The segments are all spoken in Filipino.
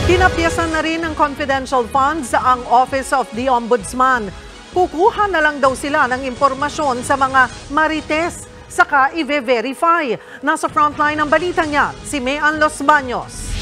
Kinapyasan na rin ng confidential funds ang Office of the Ombudsman. Kukuha na lang daw sila ng impormasyon sa mga marites, saka i-verify. Nasa frontline ng balita niya, si Mean Los Baños.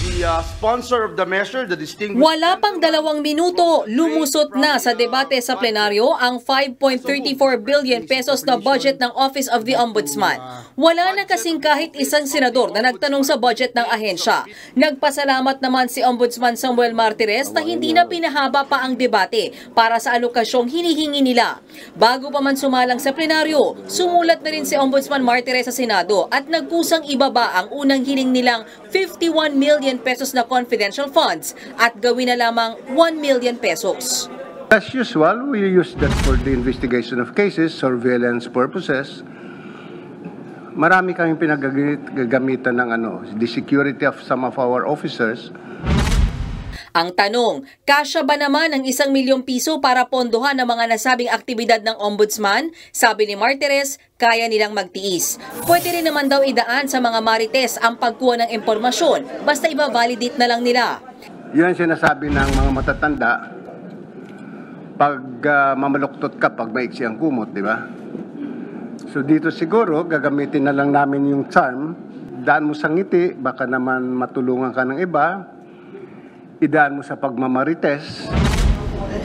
The sponsor of the measure, the distinguished... Wala pang 2 minuto, lumusot na sa debate sa plenaryo ang 5.34 billion pesos na budget ng Office of the Ombudsman. Wala na kasing kahit isang senador na nagtanong sa budget ng ahensya. Nagpasalamat naman si Ombudsman Samuel Martires na hindi na pinahaba pa ang debate para sa alokasyong hinihingi nila. Bago pa man sumalang sa plenaryo, sumulat na rin si Ombudsman Martires sa Senado at nagkusang ibaba ang unang hiling nilang 51 million pesos na confidential funds at gawin na lamang 1 million pesos. As usual, we use that for the investigation of cases, surveillance purposes. Marami kaming pinagagamitan ng the security of some of our officers. Ang tanong, kasya ba naman ang 1 milyong piso para pondohan ang mga nasabing aktibidad ng Ombudsman? Sabi ni Martires, kaya nilang magtiis. Pwede rin naman daw idaan sa mga marites ang pagkuha ng impormasyon, basta iba-validate na lang nila. Yun ang sinasabi ng mga matatanda, pag mamaluktot ka, pag maiksi ang kumot, di ba? So dito siguro, gagamitin na lang namin yung charm, daan mo sa ngiti, baka naman matulungan ka ng iba, idaan mo sa pagmamarites.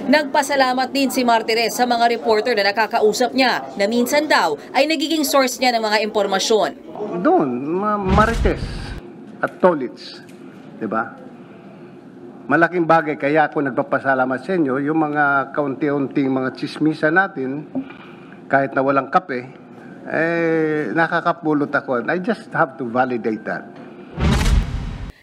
Nagpasalamat din si Martires sa mga reporter na nakakausap niya na minsan daw ay nagiging source niya ng mga impormasyon. Doon, marites at tolits, di ba? Malaking bagay, kaya ako nagpapasalamat sa inyo, yung mga kaunti-unting mga chismisa natin, kahit na walang kape, nakakapulot ako. I just have to validate that.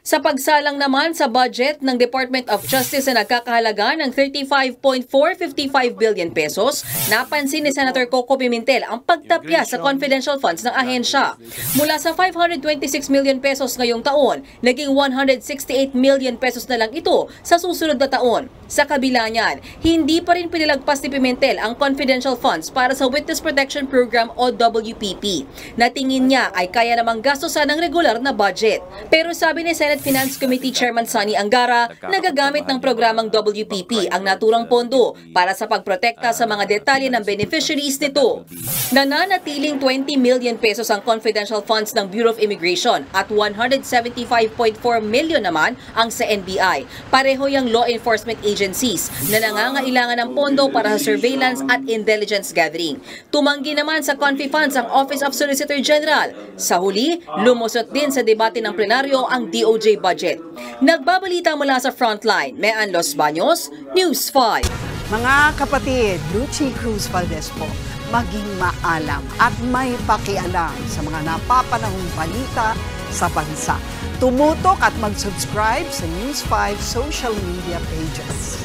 Sa pagsalang naman sa budget ng Department of Justice na nagkakahalaga ng 35.455 billion pesos, napansin ni Senator Coco Pimentel ang pagtapya sa confidential funds ng ahensya. Mula sa 526 million pesos ngayong taon, naging 168 million pesos na lang ito sa susunod na taon. Sa kabila niyan, hindi pa rin pinilagpas ni Pimentel ang confidential funds para sa Witness Protection Program o WPP, na tingin niya ay kaya namang gastusan ng regular na budget. Pero sabi ni Senate Finance Committee Chairman Sonny Angara, nagagamit ng programang WPP ang naturang pondo para sa pagprotekta sa mga detalye ng beneficiaries nito. Nananatiling 20 million pesos ang confidential funds ng Bureau of Immigration at 175.4 million naman ang sa NBI. Pareho yung law enforcement agencies na nangangailangan ng pondo para sa surveillance at intelligence gathering. Tumanggi naman sa Confi Funds ang Office of Solicitor General. Sa huli, lumusot din sa debate ng plenaryo ang DOJ budget. Nagbabalita mula sa Frontline, Mean Los Baños, News 5. Mga kapatid, Lucy Cruz Valdez po, maging maalam at may pakialam sa mga napapanahong balita sa bansa. Tumutok at mag-subscribe sa News 5 social media pages.